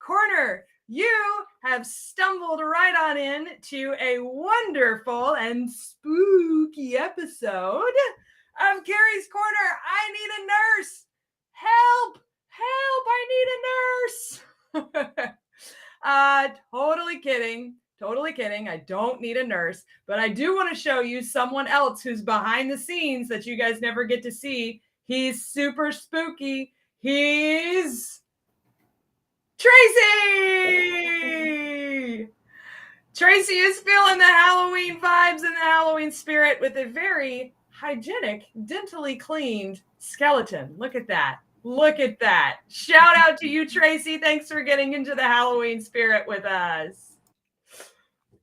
Corner. You have stumbled right on in to a wonderful and spooky episode of Kari's Corner. I need a nurse. Help! Help! I need a nurse. Totally kidding. Totally kidding. I don't need a nurse, but I do want to show you someone else who's behind the scenes that you guys never get to see. He's super spooky. He's Tracy! Tracy is feeling the Halloween vibes and the Halloween spirit with a very hygienic, dentally cleaned skeleton. Look at that. Look at that. Shout out to you, Tracy. Thanks for getting into the Halloween spirit with us.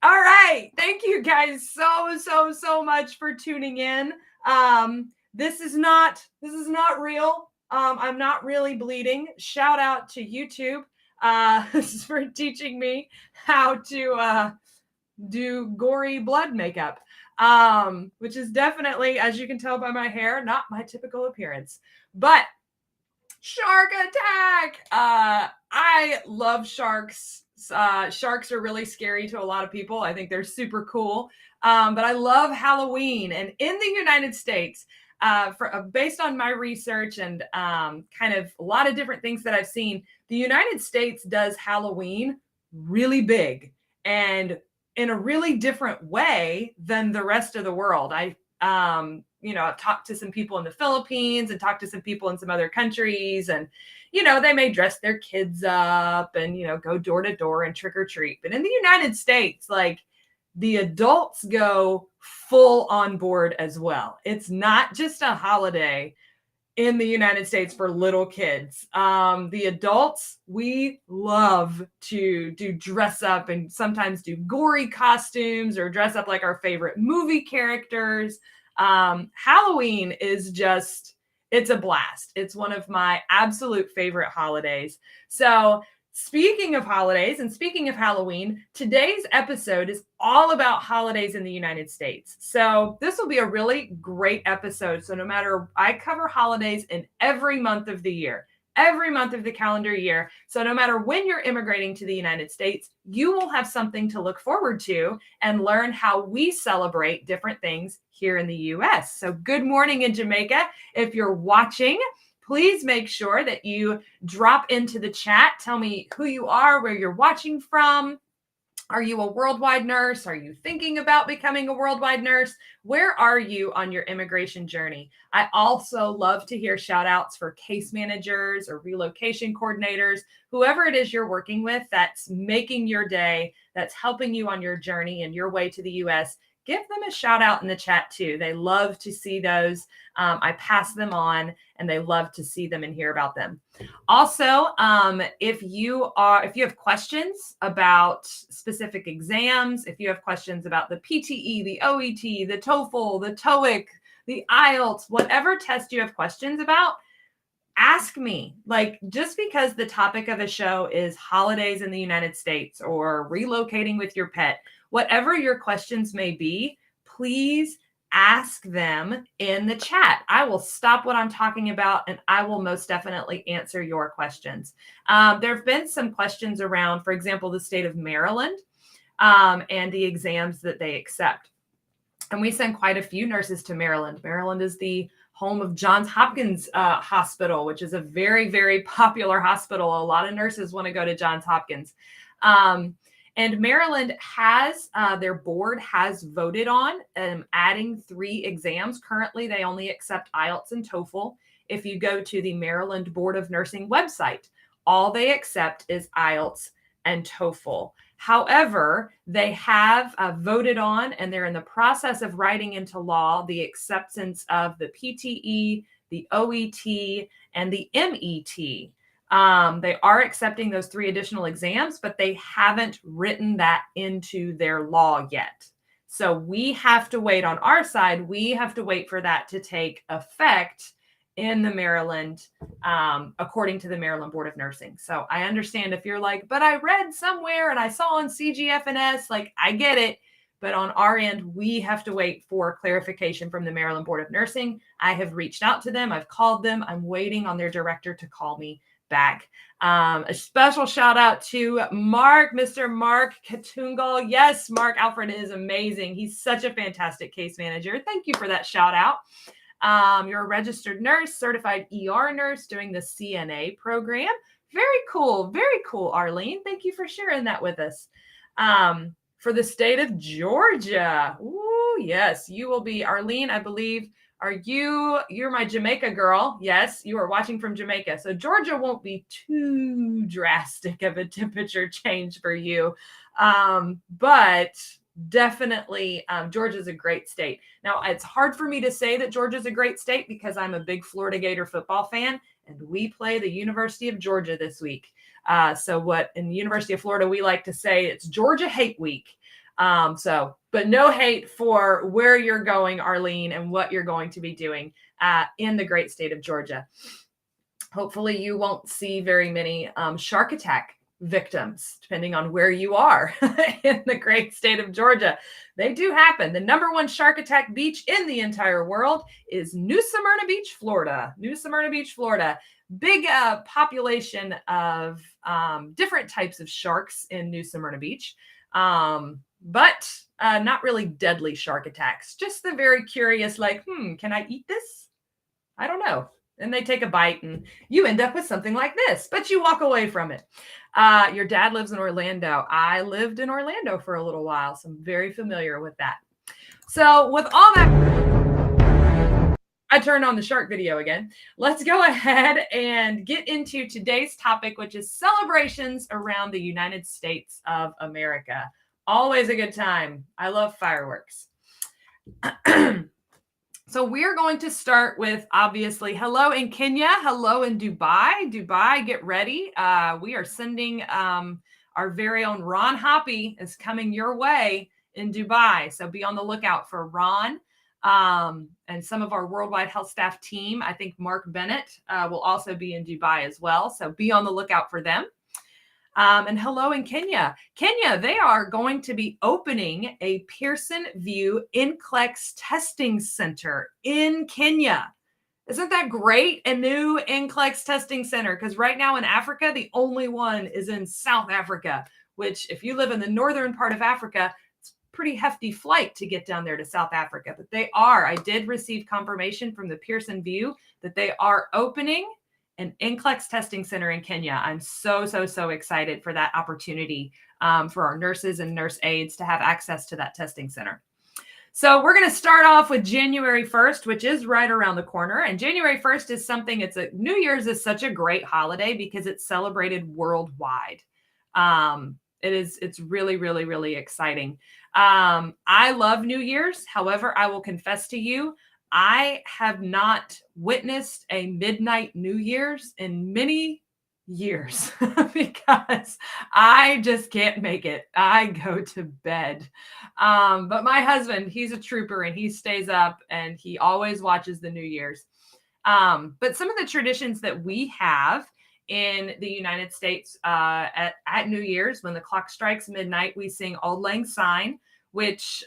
All right. Thank you guys so much for tuning in. This is not real. I'm not really bleeding. Shout out to YouTube. This is for teaching me how to do gory blood makeup, which is definitely, as you can tell by my hair, not my typical appearance. But shark attack! I love sharks. Sharks are really scary to a lot of people. I think they're super cool. But I love Halloween. And in the United States, based on my research and kind of a lot of different things that I've seen, the United States does Halloween really big and in a really different way than the rest of the world. I've talked to some people in the Philippines and talked to some people in some other countries, and they may dress their kids up and go door to door and trick or treat. But in the United States, like, the adults go full on board as well. It's not just a holiday in the United States for little kids. The adults, we love to dress up and sometimes do gory costumes or dress up like our favorite movie characters. Halloween is it's a blast. It's one of my absolute favorite holidays. So speaking of holidays and speaking of Halloween, today's episode is all about holidays in the United States. So this will be a really great episode. So I cover holidays in every month of the year, every month of the calendar year. So no matter when you're immigrating to the United States, you will have something to look forward to and learn how we celebrate different things here in the US. So good morning in Jamaica. If you're watching, please make sure that you drop into the chat. Tell me who you are, where you're watching from. Are you a worldwide nurse? Are you thinking about becoming a worldwide nurse? Where are you on your immigration journey? I also love to hear shout outs for case managers or relocation coordinators, whoever it is you're working with that's making your day, that's helping you on your journey and your way to the US. Give them a shout out in the chat too. They love to see those. I pass them on and they love to see them and hear about them. Also, if you have questions about specific exams, if you have questions about the PTE, the OET, the TOEFL, the TOEIC, the IELTS, whatever test you have questions about, ask me. Like, just because the topic of a show is holidays in the United States or relocating with your pet, whatever your questions may be, please ask them in the chat. I will stop what I'm talking about and I will most definitely answer your questions. There have been some questions around, for example, the state of Maryland and the exams that they accept. And we send quite a few nurses to Maryland. Maryland is the home of Johns Hopkins Hospital, which is a very, very popular hospital. A lot of nurses want to go to Johns Hopkins. And Maryland has, their board has voted on adding 3 exams. Currently, they only accept IELTS and TOEFL. If you go to the Maryland Board of Nursing website, all they accept is IELTS and TOEFL. However, they have voted on, and they're in the process of writing into law, the acceptance of the PTE, the OET, and the MET. They are accepting those 3 additional exams, but they haven't written that into their law yet. So we have to wait on our side. We have to wait for that to take effect in the Maryland, according to the Maryland Board of Nursing. So I understand if you're like, but I read somewhere and I saw on CGFNS, like, I get it. But on our end, we have to wait for clarification from the Maryland Board of Nursing. I have reached out to them. I've called them. I'm waiting on their director to call me back. A special shout out to Mark, Mr. Mark Katungal. Yes, Mark Alfred is amazing. He's such a fantastic case manager. Thank you for that shout out. You're a registered nurse, certified ER nurse doing the CNA program. Very cool, Arlene. Thank you for sharing that with us. For the state of Georgia. Ooh, yes, you will be, Arlene, I believe. You're my Jamaica girl. Yes, you are watching from Jamaica. So Georgia won't be too drastic of a temperature change for you. But definitely Georgia's a great state. Now, it's hard for me to say that Georgia's a great state because I'm a big Florida Gator football fan, and we play the University of Georgia this week. So what in the University of Florida, we like to say it's Georgia Hate Week. But no hate for where you're going, Arlene, and what you're going to be doing in the great state of Georgia. Hopefully you won't see very many shark attack victims, depending on where you are in the great state of Georgia. They do happen. The number one shark attack beach in the entire world is New Smyrna Beach, Florida. New Smyrna Beach, Florida. Big population of different types of sharks in New Smyrna Beach. But not really deadly shark attacks. Just the very curious, like, can I eat this? I don't know. And they take a bite and you end up with something like this, but you walk away from it. Your dad lives in Orlando. I lived in Orlando for a little while, so I'm very familiar with that. So with all that, I turned on the shark video again. Let's go ahead and get into today's topic, which is celebrations around the United States of America. Always a good time. I love fireworks. So we're going to start with, obviously, hello in Kenya, hello in Dubai. Dubai, get ready. We are sending our very own Ron Hoppy is coming your way in Dubai. So be on the lookout for Ron and some of our worldwide health staff team. I think Mark Bennett will also be in Dubai as well. So be on the lookout for them. And hello in Kenya. Kenya, they are going to be opening a Pearson VUE NCLEX testing center in Kenya. Isn't that great? A new NCLEX testing center. Because right now in Africa, the only one is in South Africa, which if you live in the northern part of Africa, it's a pretty hefty flight to get down there to South Africa. But I did receive confirmation from the Pearson VUE that they are opening an NCLEX testing center in Kenya. I'm so excited for that opportunity for our nurses and nurse aides to have access to that testing center. So we're going to start off with January 1st, which is right around the corner. And January 1st is New Year's is such a great holiday because it's celebrated worldwide. It's really exciting. I love New Year's. However, I will confess to you, I have not witnessed a midnight New Year's in many years because I just can't make it. I go to bed. But my husband, he's a trooper and he stays up and he always watches the New Year's. But some of the traditions that we have in the United States at New Year's, when the clock strikes midnight, we sing Auld Lang Syne, which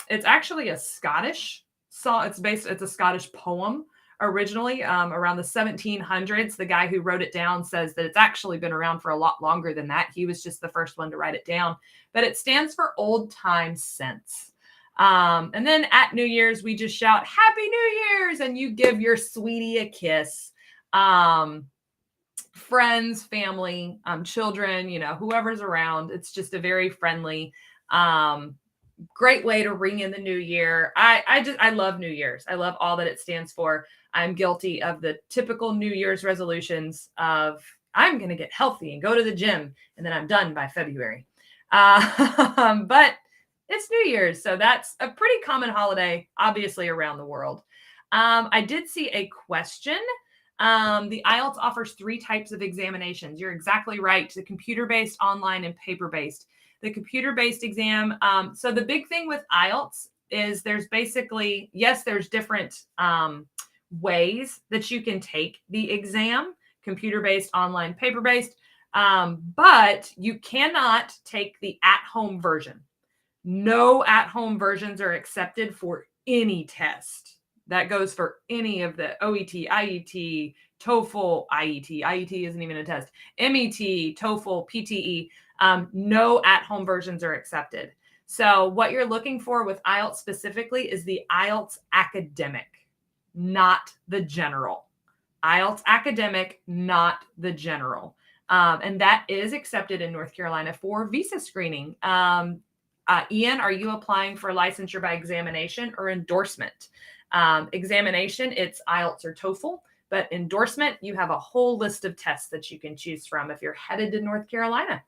it's actually a Scottish song. It's a Scottish poem originally around the 1700s. The guy who wrote it down says that it's actually been around for a lot longer than that. He was just the first one to write it down, but it stands for old time sense. And then at New Year's, we just shout Happy New Year's and you give your sweetie a kiss. Friends, family, children, whoever's around. It's just a very friendly, great way to ring in the new year. I love New Year's. I love all that it stands for. I'm guilty of the typical New Year's resolutions of I'm going to get healthy and go to the gym, and then I'm done by February. But it's New Year's, so that's a pretty common holiday, obviously, around the world. I did see a question. The IELTS offers 3 types of examinations. You're exactly right. The computer-based, online, and paper-based. The computer-based exam. So the big thing with IELTS is there's different ways that you can take the exam, computer-based, online, paper-based, but you cannot take the at-home version. No at-home versions are accepted for any test. That goes for any of the OET, IET, TOEFL, IET. IET isn't even a test. MET, TOEFL, PTE. No at-home versions are accepted. So what you're looking for with IELTS specifically is the IELTS academic, not the general. IELTS academic, not the general. And that is accepted in North Carolina for visa screening. Ian, are you applying for licensure by examination or endorsement? Examination, it's IELTS or TOEFL, but endorsement, you have a whole list of tests that you can choose from if you're headed to North Carolina.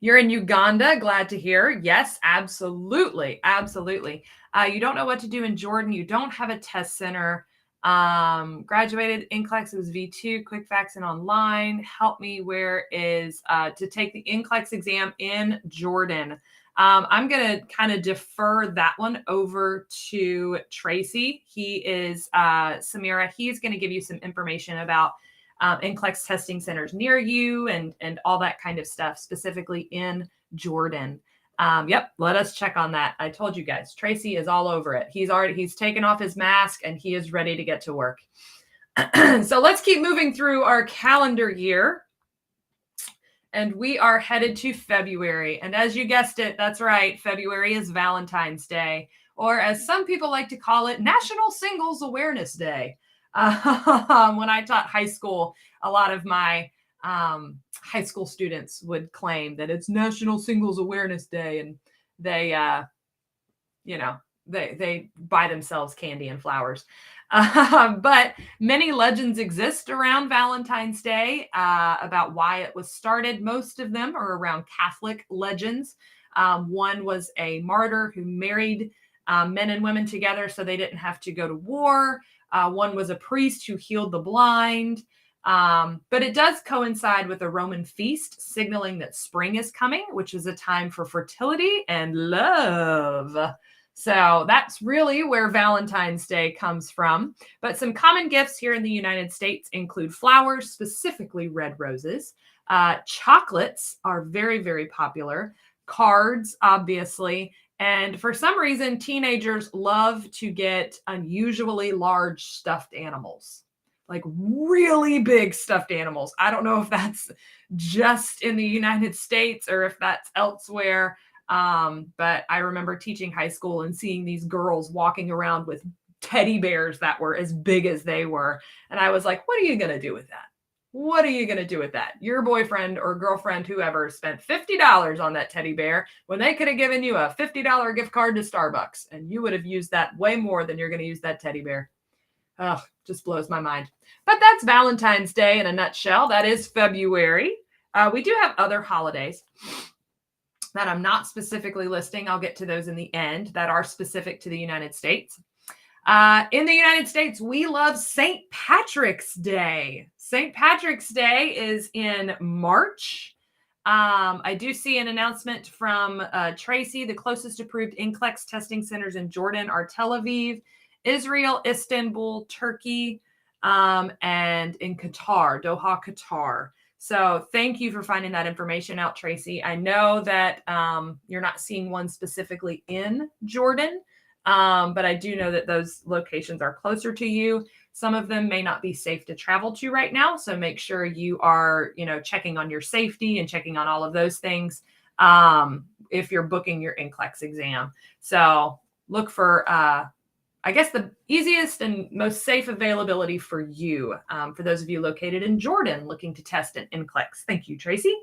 You're in Uganda. Glad to hear. Yes, absolutely. Absolutely. You don't know what to do in Jordan. You don't have a test center. Graduated NCLEX. It was V2, quick facts and online. Help me. Where is to take the NCLEX exam in Jordan? I'm going to kind of defer that one over to Tracy. He is Samira. He's going to give you some information about NCLEX testing centers near you and all that kind of stuff, specifically in Jordan. Yep, let us check on that. I told you guys, Tracy is all over it. He's taken off his mask and he is ready to get to work. So let's keep moving through our calendar year. And we are headed to February. And as you guessed it, that's right, February is Valentine's Day, or as some people like to call it, National Singles Awareness Day. When I taught high school, a lot of my high school students would claim that it's National Singles Awareness Day, and they, they buy themselves candy and flowers. But many legends exist around Valentine's Day about why it was started. Most of them are around Catholic legends. One was a martyr who married men and women together so they didn't have to go to war. One was a priest who healed the blind. But it does coincide with a Roman feast signaling that spring is coming, which is a time for fertility and love. So that's really where Valentine's Day comes from. But some common gifts here in the United States include flowers, specifically red roses. Chocolates are very, very popular. Cards, obviously. And for some reason, teenagers love to get unusually large stuffed animals, like really big stuffed animals. I don't know if that's just in the United States or if that's elsewhere. But I remember teaching high school and seeing these girls walking around with teddy bears that were as big as they were. And I was like, what are you going to do with that? What are you going to do with that? Your boyfriend or girlfriend, whoever, spent $50 on that teddy bear when they could have given you a $50 gift card to Starbucks, and you would have used that way more than you're going to use that teddy bear. Oh, just blows my mind. But that's Valentine's Day in a nutshell. That is February. We do have other holidays that I'm not specifically listing. I'll get to those in the end that are specific to the United States. In the United States, we love St. Patrick's Day. St. Patrick's Day is in March. I do see an announcement from Tracy. The closest approved NCLEX testing centers in Jordan are Tel Aviv, Israel, Istanbul, Turkey, and in Qatar, Doha, Qatar. So thank you for finding that information out, Tracy. I know that you're not seeing one specifically in Jordan, but I do know that those locations are closer to you. Some of them may not be safe to travel to right now. So make sure you are, checking on your safety and checking on all of those things if you're booking your NCLEX exam. So look for, I guess, the easiest and most safe availability for you, for those of you located in Jordan looking to test an NCLEX. Thank you, Tracy.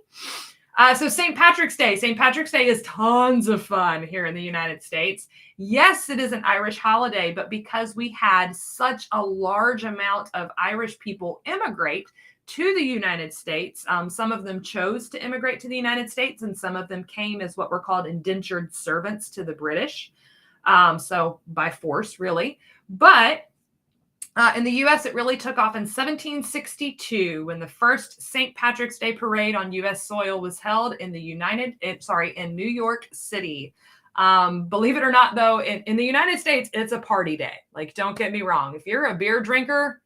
So St. Patrick's Day. St. Patrick's Day is tons of fun here in the United States. Yes, it is an Irish holiday, but because we had such a large amount of Irish people immigrate to the United States, some of them chose to immigrate to the United States, and some of them came as what were called indentured servants to the British. So by force, really. But in the U.S., it really took off in 1762 when the first St. Patrick's Day parade on U.S. soil was held in in New York City. Believe it or not, though, in the United States, it's a party day. Like, don't get me wrong. If you're a beer drinker,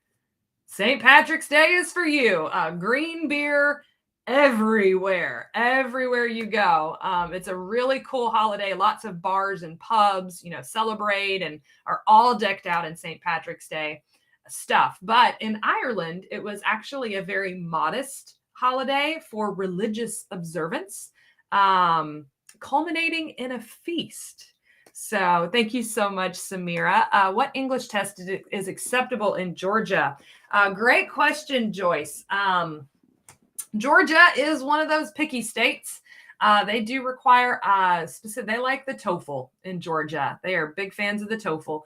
St. Patrick's Day is for you. Green beer everywhere you go. It's a really cool holiday. Lots of bars and pubs, celebrate and are all decked out in St. Patrick's Day. stuff. But in Ireland, it was actually a very modest holiday for religious observance, culminating in a feast. So thank you so much, Samira. What English test is acceptable in Georgia? Great question, Joyce. Georgia is one of those picky states. They do require specific. They like the TOEFL in Georgia. They are big fans of the TOEFL,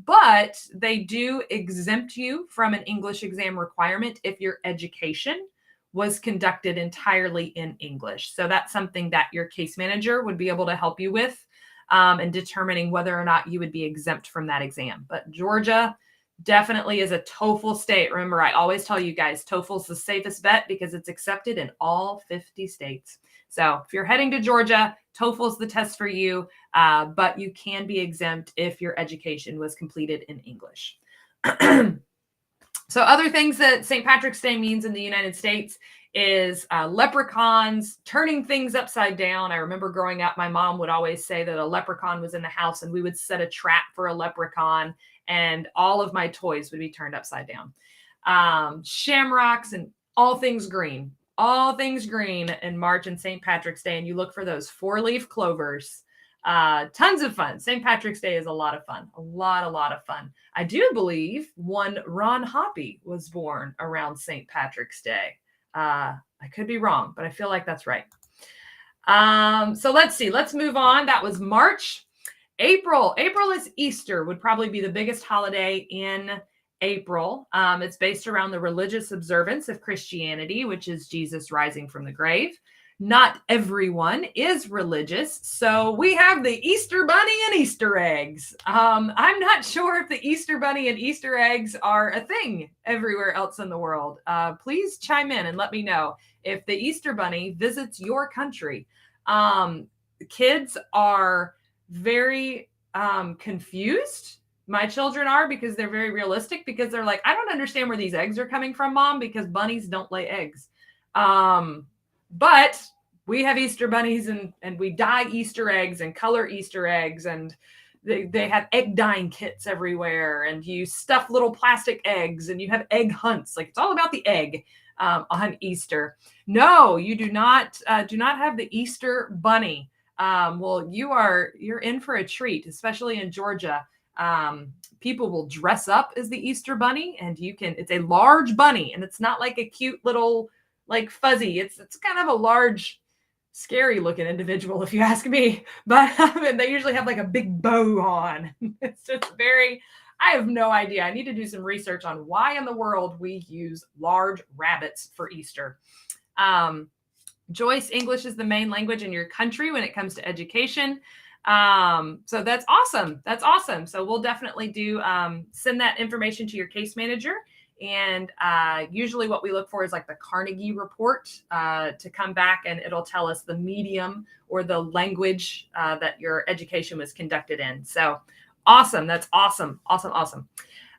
but they do exempt you from an English exam requirement if your education was conducted entirely in English. So that's something that your case manager would be able to help you with in determining whether or not you would be exempt from that exam. But Georgia definitely is a TOEFL state. Remember, I always tell you guys, TOEFL's the safest bet because it's accepted in all 50 states. So if you're heading to Georgia, TOEFL's the test for you, but you can be exempt if your education was completed in English. So other things that St. Patrick's Day means in the United States is leprechauns, turning things upside down. I remember growing up, my mom would always say that a leprechaun was in the house and we would set a trap for a leprechaun and all of my toys would be turned upside down. Shamrocks and all things green in March and St. Patrick's Day. And you look for those 4-leaf clovers. Tons of fun. St. Patrick's Day is a lot of fun. A lot of fun. I do believe one Ron Hoppy was born around St. Patrick's Day. I could be wrong, but I feel like that's right. So let's see. Let's move on. That was March. April is Easter, would probably be the biggest holiday in April. It's based around the religious observance of Christianity, which is Jesus rising from the grave. Not everyone is religious, so we have the Easter Bunny and Easter eggs. I'm not sure if the Easter Bunny and Easter eggs are a thing everywhere else in the world. Please chime in and let me know if the Easter Bunny visits your country. Kids are very confused. My children are, because they're very realistic, because they're like, I don't understand where these eggs are coming from, Mom, because bunnies don't lay eggs. But we have Easter bunnies and we dye Easter eggs and color Easter eggs, and they have egg dyeing kits everywhere, and you stuff little plastic eggs and you have egg hunts. Like, it's all about the egg on Easter. No, you do not have the Easter bunny. Well, you're in for a treat, especially in Georgia. People will dress up as the Easter bunny, and it's a large bunny, and it's not like a cute little like fuzzy. It's kind of a large, scary looking individual, if you ask me. But they usually have like a big bow on. It's just I have no idea. I need to do some research on why in the world we use large rabbits for Easter. Joyce, English is the main language in your country when it comes to education. So that's awesome. That's awesome. So we'll definitely send that information to your case manager. And usually what we look for is like the Carnegie report to come back, and it'll tell us the medium or the language that your education was conducted in. So awesome. That's awesome. Awesome.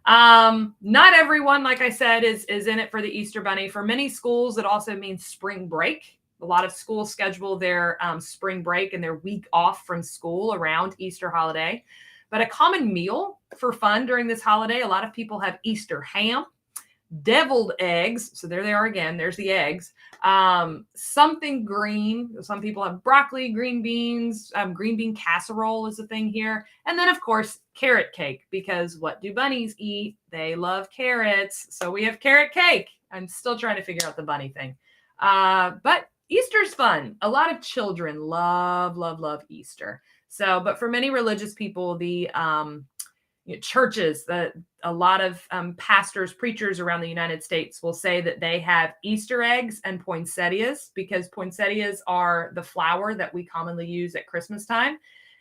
Not everyone, like I said, is in it for the Easter Bunny. For many schools, it also means spring break. A lot of schools schedule their spring break and their week off from school around Easter holiday. But a common meal for fun during this holiday, a lot of people have Easter ham, deviled eggs. So there they are again. There's the eggs. Something green. Some people have broccoli, green beans. Green bean casserole is a thing here. And then, of course, carrot cake, because what do bunnies eat? They love carrots. So we have carrot cake. I'm still trying to figure out the bunny thing. But Easter's fun. A lot of children love Easter. So, but for many religious people, the churches, a lot of pastors, preachers around the United States will say that they have Easter eggs and poinsettias, because poinsettias are the flower that we commonly use at Christmas time.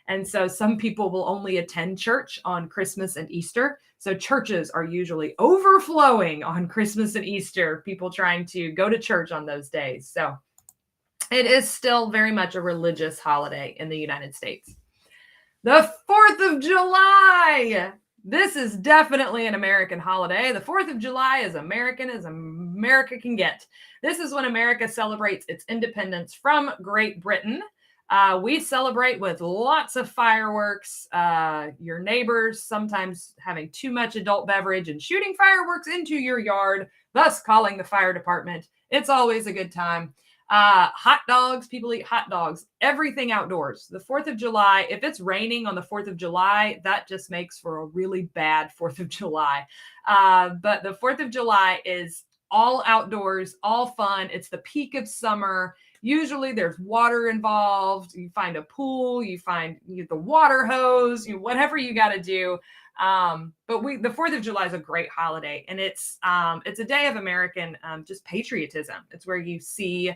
And so some people will only attend church on Christmas and Easter. So churches are usually overflowing on Christmas and Easter, people trying to go to church on those days. So it is still very much a religious holiday in the United States. The 4th of July. This is definitely an American holiday. The 4th of July is American as America can get. This is when America celebrates its independence from Great Britain. We celebrate with lots of fireworks. Your neighbors sometimes having too much adult beverage and shooting fireworks into your yard, thus calling the fire department. It's always a good time. Hot dogs, people eat hot dogs, everything outdoors. The 4th of July, if it's raining on the 4th of July, that just makes for a really bad 4th of July. But the 4th of July is all outdoors, all fun. It's the peak of summer. Usually there's water involved. You find a pool, you find the water hose, whatever you got to do. But the 4th of July is a great holiday, and it's a day of American just patriotism. It's where you see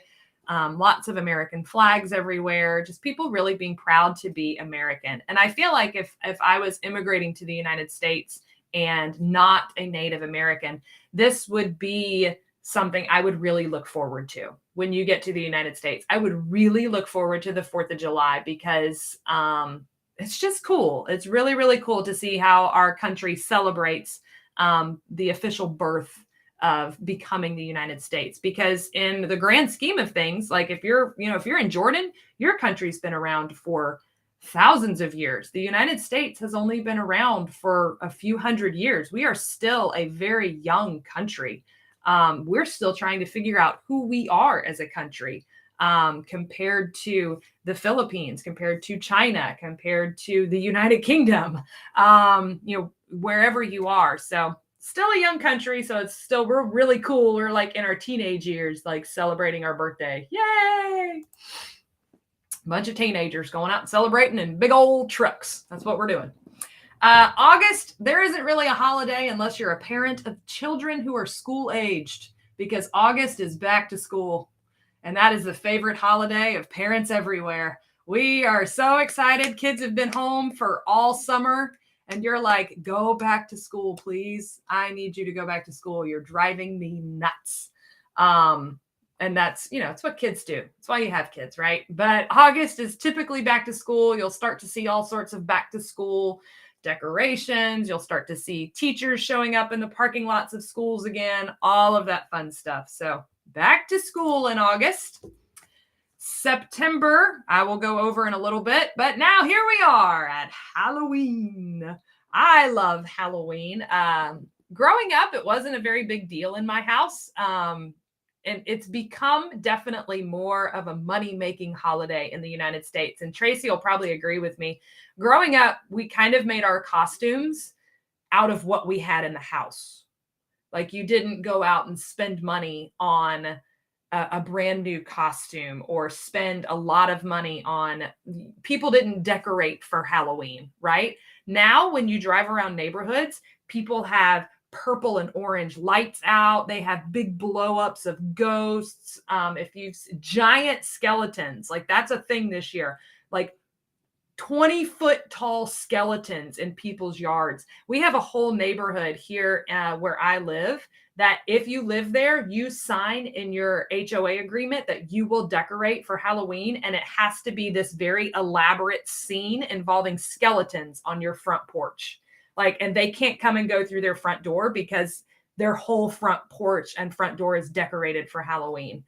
lots of American flags everywhere, just people really being proud to be American. And I feel like if I was immigrating to the United States and not a Native American, this would be something I would really look forward to when you get to the United States. I would really look forward to the 4th of July because it's just cool. It's really, really cool to see how our country celebrates the official birth of becoming the United States. Because in the grand scheme of things, like if you're in Jordan, your country's been around for thousands of years. The United States has only been around for a few hundred years. We are still a very young country. We're still trying to figure out who we are as a country, compared to the Philippines, compared to China, compared to the United Kingdom, wherever you are. So still a young country. So we're really cool. We're like in our teenage years, like celebrating our birthday. Yay! Bunch of teenagers going out and celebrating in big old trucks. That's what we're doing. August, there isn't really a holiday unless you're a parent of children who are school aged, because August is back to school. And that is the favorite holiday of parents everywhere. We are so excited. Kids have been home for all summer. And you're like, go back to school, please. I need you to go back to school. You're driving me nuts. And that's, it's what kids do. That's why you have kids, right? But August is typically back to school. You'll start to see all sorts of back to school decorations. You'll start to see teachers showing up in the parking lots of schools again, all of that fun stuff. So back to school in August. September, I will go over in a little bit, but now here we are at Halloween. I love Halloween. Growing up, it wasn't a very big deal in my house. And it's become definitely more of a money-making holiday in the United States. And Tracy will probably agree with me. Growing up, we kind of made our costumes out of what we had in the house. Like you didn't go out and spend money on a brand new costume or spend a lot of money on, people didn't decorate for Halloween, right? Now, when you drive around neighborhoods, people have purple and orange lights out. They have big blow-ups of ghosts. If you've giant skeletons, like that's a thing this year, like 20-foot tall skeletons in people's yards. We have a whole neighborhood here where I live that if you live there, you sign in your HOA agreement that you will decorate for Halloween. And it has to be this very elaborate scene involving skeletons on your front porch. And they can't come and go through their front door because their whole front porch and front door is decorated for Halloween.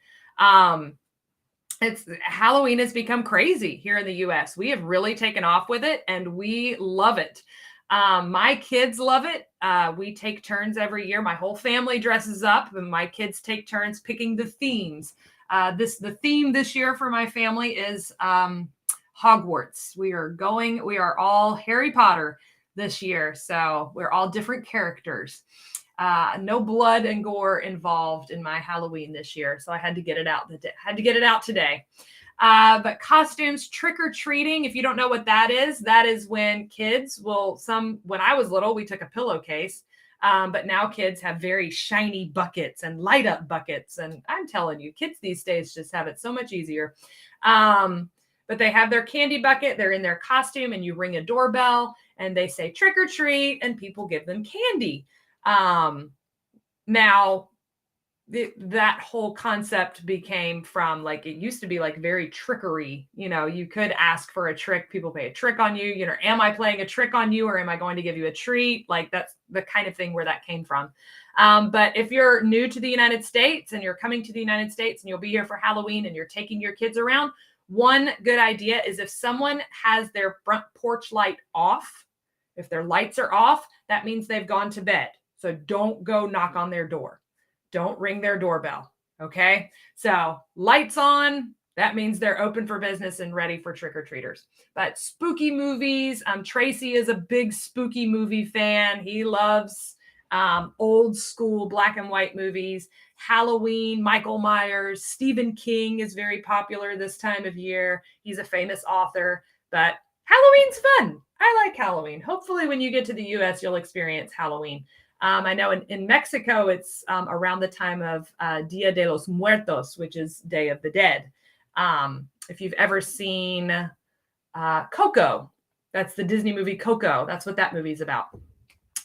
Halloween has become crazy here in the US. We have really taken off with it and we love it. My kids love it. We take turns every year. My whole family dresses up and my kids take turns picking the themes. The theme this year for my family is Hogwarts. We are all Harry Potter this year. So we're all different characters. No blood and gore involved in my Halloween this year. So I had to get it out today. But costumes, trick-or-treating, if you don't know what that is when kids when I was little, we took a pillowcase. But now kids have very shiny buckets and light up buckets. And I'm telling you, kids these days just have it so much easier. But they have their candy bucket, they're in their costume, and you ring a doorbell and they say trick or treat and people give them candy. Now that whole concept became from it used to be very trickery. You could ask for a trick. People play a trick on you. Am I playing a trick on you or am I going to give you a treat? That's the kind of thing where that came from. But if you're new to the United States and you're coming to the United States and you'll be here for Halloween and you're taking your kids around, One good idea is if someone has their front porch light off, if their lights are off, that means they've gone to bed. So don't go knock on their door. Don't ring their doorbell. Okay. So lights on, that means they're open for business and ready for trick-or-treaters. But spooky movies, Tracy is a big spooky movie fan. He loves old school black and white movies. Halloween, Michael Myers, Stephen King is very popular this time of year. He's a famous author, but Halloween's fun. I like Halloween. Hopefully when you get to the US, you'll experience Halloween. I know in Mexico, it's around the time of Dia de los Muertos, which is Day of the Dead. If you've ever seen Coco, that's the Disney movie Coco. That's what that movie's about.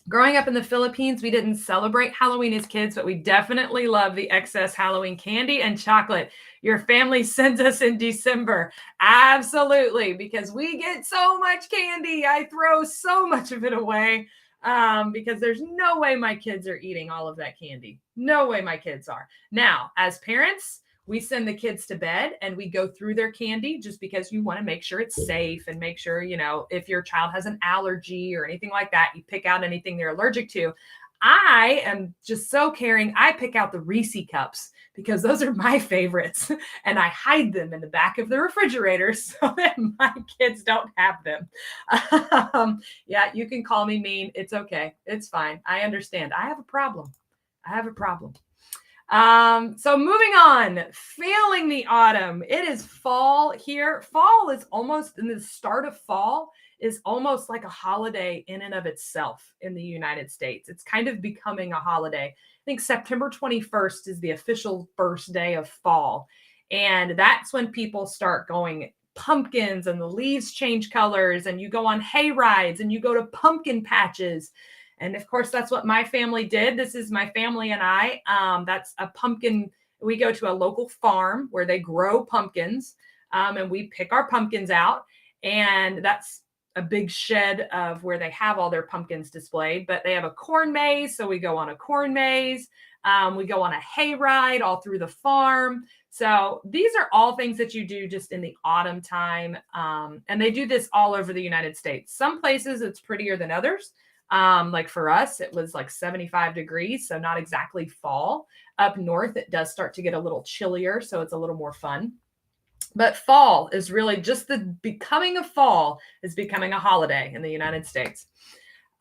Growing up in the Philippines, we didn't celebrate Halloween as kids, but we definitely love the excess Halloween candy and chocolate your family sends us in December. Absolutely, because we get so much candy. I throw so much of it away because there's no way my kids are eating all of that candy. No way my kids are. Now, as parents, we send the kids to bed and we go through their candy just because you want to make sure it's safe and make sure, if your child has an allergy or anything like that, you pick out anything they're allergic to. I am just so caring. I pick out the Reese cups because those are my favorites and I hide them in the back of the refrigerator so that my kids don't have them. Yeah, you can call me mean. It's okay. It's fine. I understand. I have a problem. So moving on, feeling the autumn. It is fall here. Fall is almost in the start of fall is almost like a holiday in and of itself in the United States. It's kind of becoming a holiday. I think September 21st is the official first day of fall. And that's when people start going pumpkins and the leaves change colors and you go on hay rides and you go to pumpkin patches. And of course, that's what my family did. This is my family and I. That's a pumpkin. We go to a local farm where they grow pumpkins and we pick our pumpkins out. And that's a big shed of where they have all their pumpkins displayed. But they have a corn maze. So we go on a corn maze. We go on a hay ride all through the farm. So these are all things that you do just in the autumn time. And they do this all over the United States. Some places it's prettier than others. Like for us, it was like 75 degrees. So not exactly fall. Up north, it does start to get a little chillier. So it's a little more fun. But fall is really just the becoming of fall is becoming a holiday in the United States.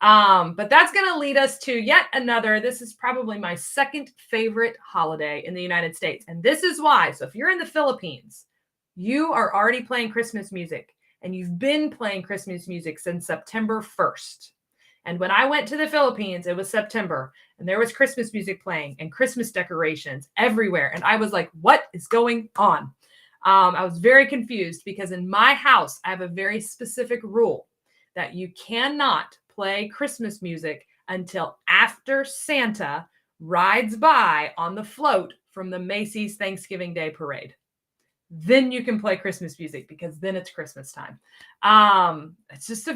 But that's going to lead us to yet another. This is probably my second favorite holiday in the United States. And this is why. So if you're in the Philippines, you are already playing Christmas music and you've been playing Christmas music since September 1st. And when I went to the Philippines, it was September and there was Christmas music playing and Christmas decorations everywhere. And I was like, what is going on? I was very confused because in my house, I have a very specific rule that you cannot play Christmas music until after Santa rides by on the float from the Macy's Thanksgiving Day Parade. Then you can play Christmas music because then it's Christmas time. It's just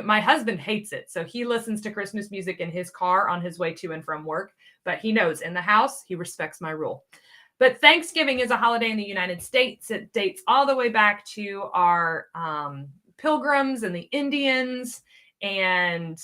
my husband hates it. So he listens to Christmas music in his car on his way to and from work, but he knows in the house, he respects my rule. But Thanksgiving is a holiday in the United States. It dates all the way back to our Pilgrims and the Indians. And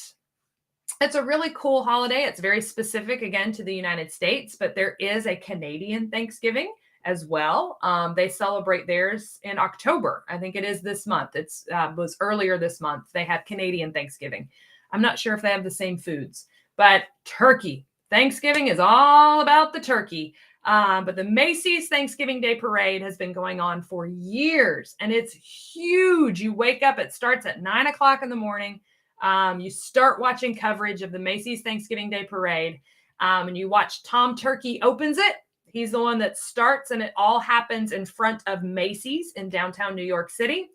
it's a really cool holiday. It's very specific, again, to the United States, but there is a Canadian Thanksgiving as well. They celebrate theirs in October. I think it is this month. It was earlier this month. They have Canadian Thanksgiving. I'm not sure if they have the same foods, but turkey. Thanksgiving is all about the turkey. But the Macy's Thanksgiving Day Parade has been going on for years and it's huge. You wake up, it starts at 9 o'clock in the morning. You start watching coverage of the Macy's Thanksgiving Day Parade and you watch Tom Turkey opens it. He's the one that starts and it all happens in front of Macy's in downtown New York City.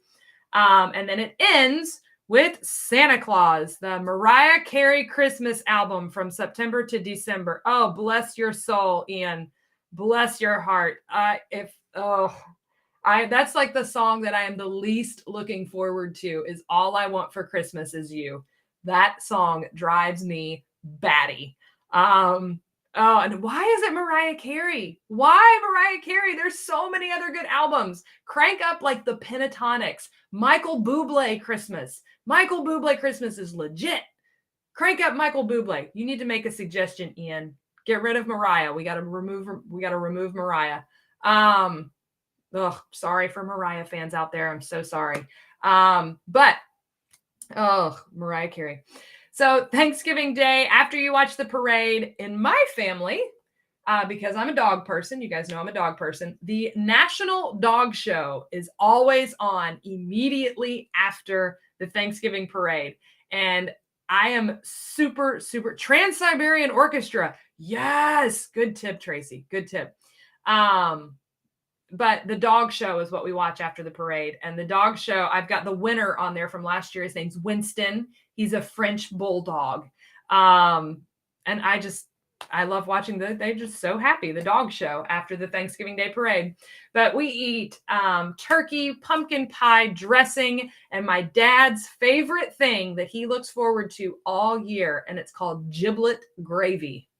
And then it ends with Santa Claus, the Mariah Carey Christmas album from September to December. Oh, bless your soul, Ian. Bless your heart. That's like the song that I am the least looking forward to is All I Want for Christmas Is You. That song drives me batty. Oh, and why is it Mariah Carey? Why Mariah Carey? There's so many other good albums. Crank up like the Pentatonics. Michael Bublé Christmas. Michael Bublé Christmas is legit. Crank up Michael Bublé. You need to make a suggestion, Ian. Get rid of Mariah. We got to remove Mariah. Sorry for Mariah fans out there. I'm so sorry. But Mariah Carey. So Thanksgiving Day, after you watch the parade, in my family, because I'm a dog person, you guys know I'm a dog person, the National Dog Show is always on immediately after the Thanksgiving parade. And I am super Trans-Siberian Orchestra. Yes. Good tip, Tracy. Good tip. But the dog show is what we watch after the parade. And the dog show, I've got the winner on there from last year. His name's Winston. He's a French bulldog. And I love watching they're just so happy, the dog show after the Thanksgiving Day parade. But we eat turkey, pumpkin pie, dressing, and my dad's favorite thing that he looks forward to all year. And it's called giblet gravy.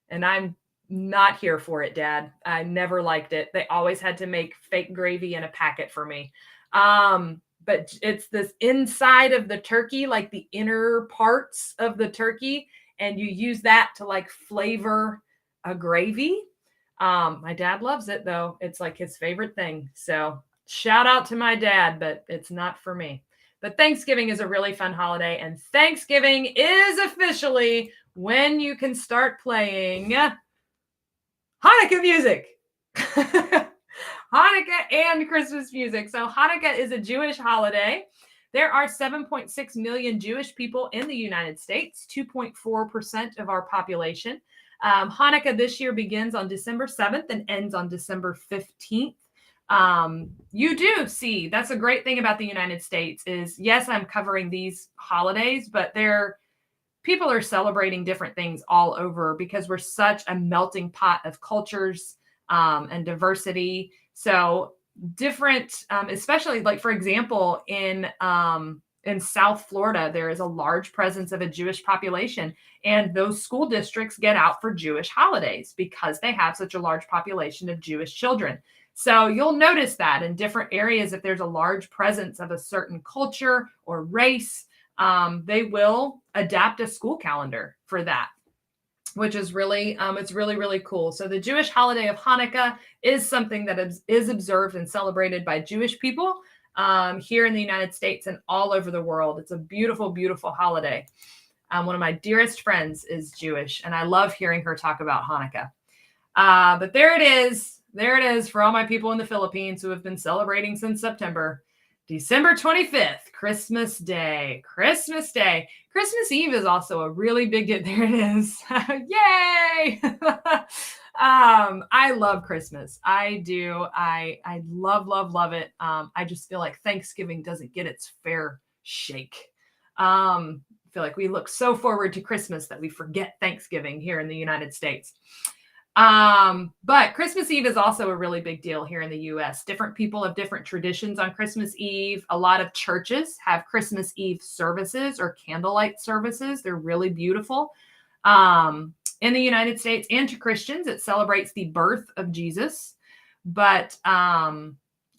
And I'm not here for it, Dad. I never liked it. They always had to make fake gravy in a packet for me. But it's this inside of the turkey, like the inner parts of the turkey, and you use that to like flavor a gravy. My dad loves it though. It's like his favorite thing. So shout out to my dad, but it's not for me. But Thanksgiving is a really fun holiday, and Thanksgiving is officially when you can start playing Hanukkah music. Hanukkah and Christmas music. So Hanukkah is a Jewish holiday. There are 7.6 million Jewish people in the United States, 2.4% of our population. Hanukkah this year begins on December 7th and ends on December 15th. You do see, that's a great thing about the United States is, yes, I'm covering these holidays, but people are celebrating different things all over because we're such a melting pot of cultures and diversity. So different, especially like, for example, in South Florida, there is a large presence of a Jewish population, and those school districts get out for Jewish holidays because they have such a large population of Jewish children. So you'll notice that in different areas, if there's a large presence of a certain culture or race, they will adapt a school calendar for that, which is really, it's really, really cool. So the Jewish holiday of Hanukkah is something that is observed and celebrated by Jewish people here in the United States and all over the world. It's a beautiful, beautiful holiday. One of my dearest friends is Jewish, and I love hearing her talk about Hanukkah. But there it is. There it is for all my people in the Philippines who have been celebrating since September. December 25th, Christmas Day. Christmas Day. Christmas Eve is also a really big deal. There it is. Yay! I love Christmas. I do. I love it. I just feel like Thanksgiving doesn't get its fair shake. I feel like we look so forward to Christmas that we forget Thanksgiving here in the United States. But Christmas Eve is also a really big deal here in the US. Different people have different traditions on Christmas Eve. A lot of churches have Christmas Eve services or candlelight services. They're really beautiful. In the United States and to Christians, it celebrates the birth of Jesus. But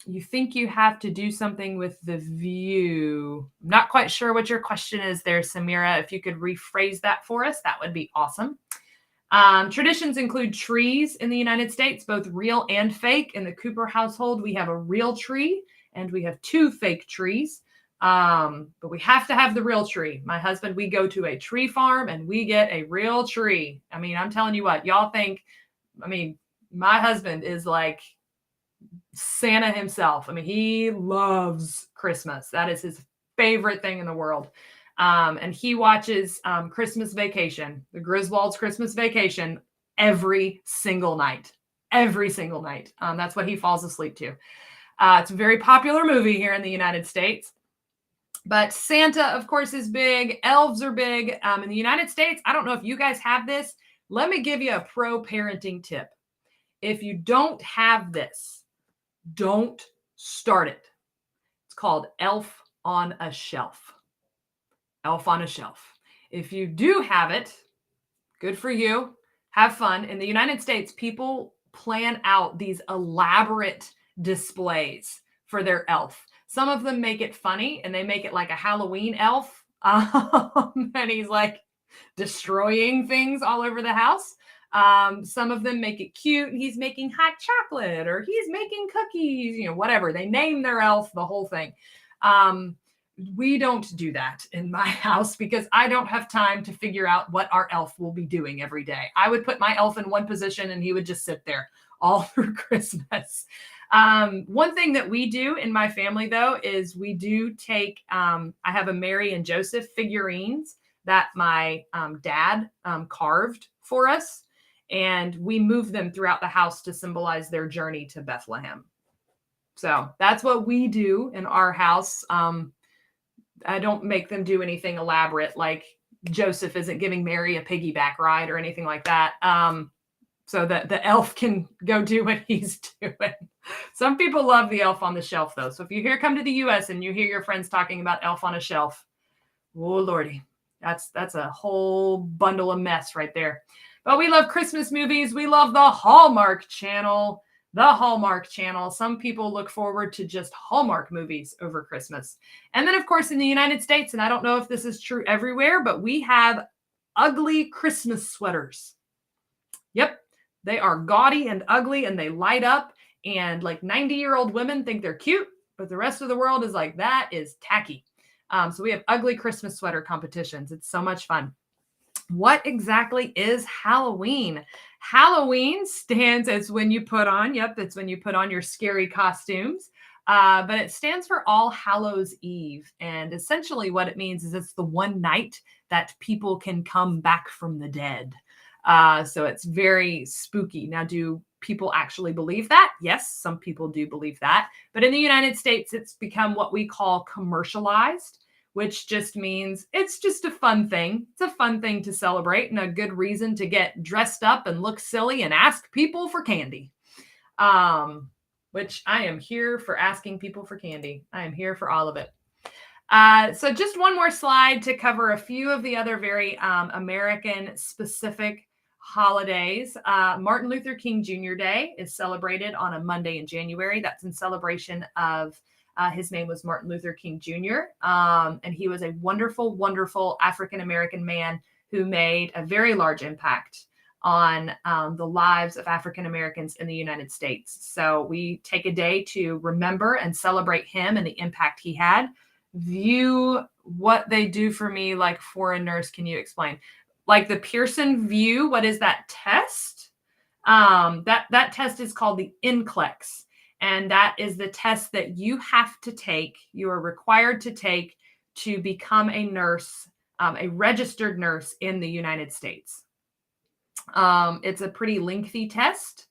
you think you have to do something with the view. I'm not quite sure what your question is there, Samira. If you could rephrase that for us, that would be awesome. Traditions include trees in the United States, both real and fake. In the Cooper household, we have a real tree and we have 2 fake trees. But we have to have the real tree. My husband, we go to a tree farm and we get a real tree. I mean, I'm telling you what, y'all think, my husband is like Santa himself. I mean, he loves Christmas. That is his favorite thing in the world. And he watches Christmas Vacation, the Griswolds Christmas Vacation, every single night. That's what he falls asleep to. It's a very popular movie here in the United States. But Santa, of course, is big. Elves are big. In the United States, I don't know if you guys have this. Let me give you a pro-parenting tip. If you don't have this, don't start it. It's called Elf on a Shelf. Elf on a Shelf. If you do have it, good for you. have fun. In the United States, people plan out these elaborate displays for their elf. Some of them make it funny and they make it like a Halloween elf. And he's like destroying things all over the house. Some of them make it cute and he's making hot chocolate or he's making cookies, whatever. They name their elf, the whole thing. We don't do that in my house because I don't have time to figure out what our elf will be doing every day. I would put my elf in one position and he would just sit there all through Christmas. One thing that we do in my family, though, is we do take, I have a Mary and Joseph figurines that my dad carved for us, and we move them throughout the house to symbolize their journey to Bethlehem. So that's what we do in our house. I don't make them do anything elaborate, like Joseph isn't giving Mary a piggyback ride or anything like that. So that the elf can go do what he's doing. Some people love the elf on the shelf, though. So if you come to the US and you hear your friends talking about elf on a shelf, oh Lordy, that's a whole bundle of mess right there. But we love Christmas movies. We love the Hallmark Channel. The Hallmark Channel. Some people look forward to just Hallmark movies over Christmas. And then, of course, in the United States, and I don't know if this is true everywhere, but we have ugly Christmas sweaters. Yep. They are gaudy and ugly and they light up, and like 90-year-old women think they're cute, but the rest of the world is like, that is tacky. So we have ugly Christmas sweater competitions. It's so much fun. What exactly is Halloween? Halloween stands as when you put on, it's when you put on your scary costumes. But it stands for All Hallows Eve. And essentially what it means is it's the one night that people can come back from the dead. So it's very spooky. Now, do people actually believe that? Yes, some people do believe that. But in the United States, it's become what we call commercialized, which just means it's just a fun thing. It's a fun thing to celebrate and a good reason to get dressed up and look silly and ask people for candy. Which I am here for asking people for candy. I am here for all of it. So just one more slide to cover a few of the other very American specific holidays. Martin Luther King Jr. Day is celebrated on a Monday in January. That's in celebration of his name was Martin Luther King Jr. And he was a wonderful, wonderful African-American man who made a very large impact on the lives of African-Americans in the United States. So we take a day to remember and celebrate him and the impact he had. View what they do for me like foreigners. Can you explain? Like the Pearson View, what is that test? That test is called the NCLEX. And that is the test that you have to take, you are required to take to become a nurse, a registered nurse in the United States. It's a pretty lengthy test.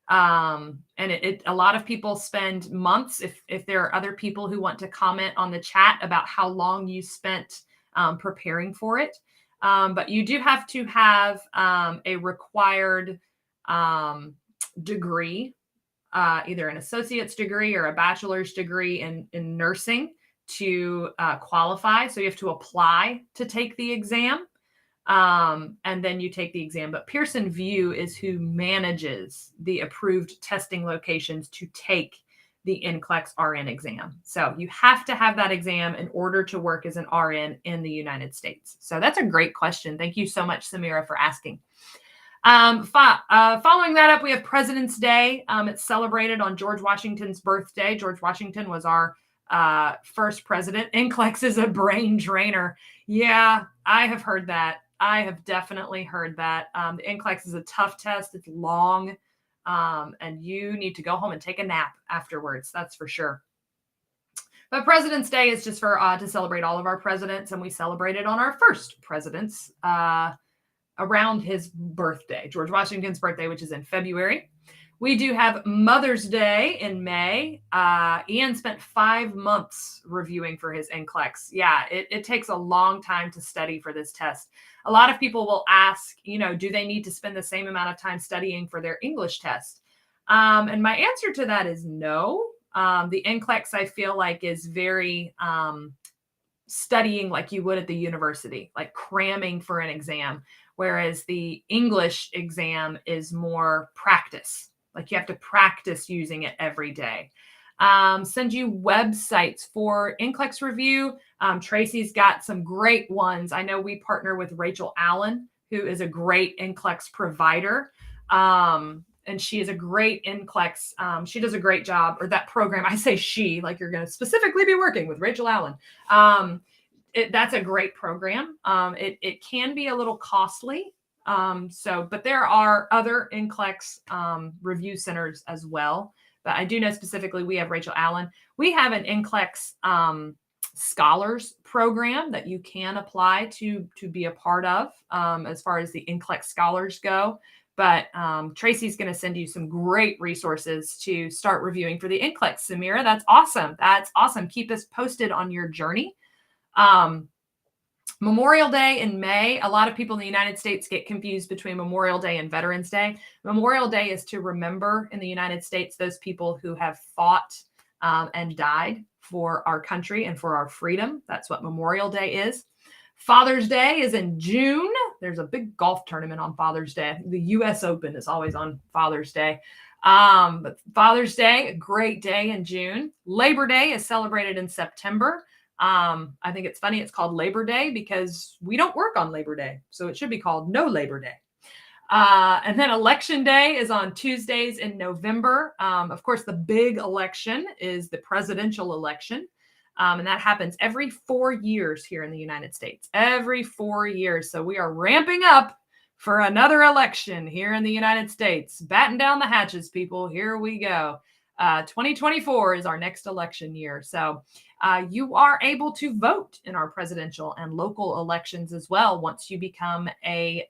And a lot of people spend months. If there are other people who want to comment on the chat about how long you spent preparing for it. But you do have to have a required degree, either an associate's degree or a bachelor's degree in nursing to qualify. So you have to apply to take the exam. And then you take the exam. But Pearson VUE is who manages the approved testing locations to take the NCLEX RN exam. So you have to have that exam in order to work as an RN in the United States. So that's a great question. Thank you so much, Samira, for asking. Following that up, we have President's Day. It's celebrated on George Washington's birthday. George Washington was our first president. NCLEX is a brain drainer. Yeah, I have heard that. I have definitely heard that. The NCLEX is a tough test. It's long, and you need to go home and take a nap afterwards. That's for sure. But President's Day is just for to celebrate all of our presidents, and we celebrated on our first presidents around his birthday, George Washington's birthday, which is in February. We do have Mother's Day in May. Ian spent 5 months reviewing for his NCLEX. Yeah, it takes a long time to study for this test. A lot of people will ask, do they need to spend the same amount of time studying for their English test? And my answer to that is no. The NCLEX, I feel like, is very studying like you would at the university, like cramming for an exam, whereas the English exam is more practice. Like you have to practice using it every day. Send you websites for NCLEX review. Tracy's got some great ones. I know we partner with Rachel Allen, who is a great NCLEX provider. And she is a great NCLEX. She does a great job, or that program. I say she, like you're going to specifically be working with Rachel Allen. That's a great program. It can be a little costly. But there are other NCLEX review centers as well. But I do know specifically we have Rachel Allen. We have an NCLEX scholars program that you can apply to be a part of as far as the NCLEX scholars go. But Tracy's going to send you some great resources to start reviewing for the NCLEX. Samira, that's awesome. That's awesome. Keep us posted on your journey. Memorial Day in May. A lot of people in the United States get confused between Memorial Day and Veterans Day. Memorial Day is to remember in the United States those people who have fought and died for our country and for our freedom. That's what Memorial Day is. Father's Day is in June. There's a big golf tournament on Father's Day. The US Open is always on Father's Day. But Father's Day, a great day in June. Labor Day is celebrated in September. I think it's funny. It's called Labor Day because we don't work on Labor Day. So it should be called No Labor Day. And then Election Day is on Tuesdays in November. Of course, the big election is the presidential election. And that happens every 4 years here in the United States, every 4 years. So we are ramping up for another election here in the United States. Batten down the hatches, people. Here we go. 2024 is our next election year. So you are able to vote in our presidential and local elections as well once you become a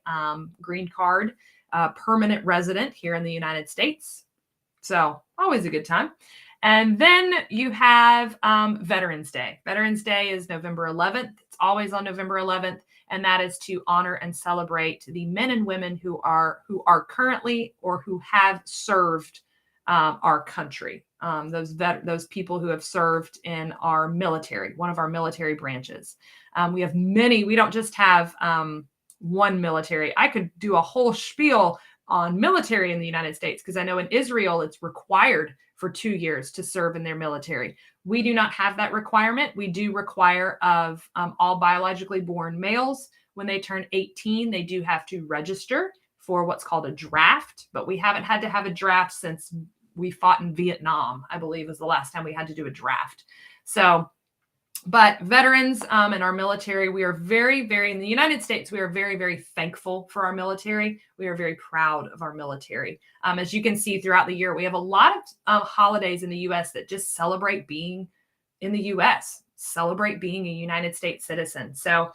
green card permanent resident here in the United States. So always a good time. And then you have Veterans Day. Veterans Day is November 11th. It's always on November 11th. And that is to honor and celebrate the men and women who are currently or who have served our country. Those people who have served in our military, one of our military branches. We have many. We don't just have one military. I could do a whole spiel on military in the United States because I know in Israel it's required for 2 years to serve in their military. We do not have that requirement. We do require of all biologically born males when they turn 18, they do have to register for what's called a draft, but we haven't had to have a draft since we fought in Vietnam, I believe was the last time we had to do a draft. So, but veterans in our military, we are very, very, in the United States, we are very, very thankful for our military. We are very proud of our military. As you can see throughout the year, we have a lot of holidays in the U.S. that just celebrate being in the U.S., celebrate being a United States citizen. So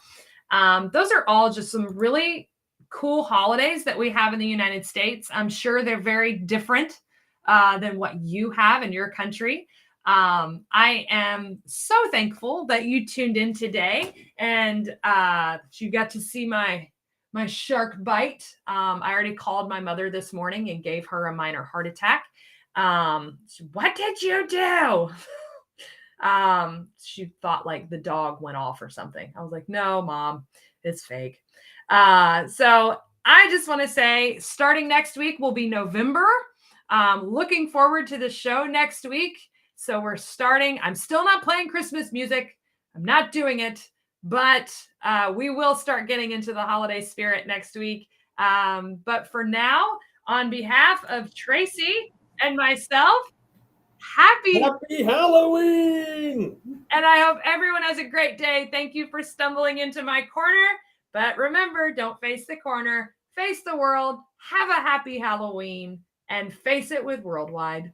those are all just some really cool holidays that we have in the United States. I'm sure they're very different than what you have in your country. I am so thankful that you tuned in today and you got to see my shark bite. I already called my mother this morning and gave her a minor heart attack. What did you do? She thought like the dog went off or something. I was like, no, Mom, it's fake. So I just want to say starting next week will be November. Looking forward to the show next week. So we're starting. I'm still not playing Christmas music. I'm not doing it, but we will start getting into the holiday spirit next week. But for now, on behalf of Tracy and myself, happy Halloween! And I hope everyone has a great day. Thank you for stumbling into my corner. But remember, don't face the corner, face the world, have a happy Halloween, and face it with Worldwide.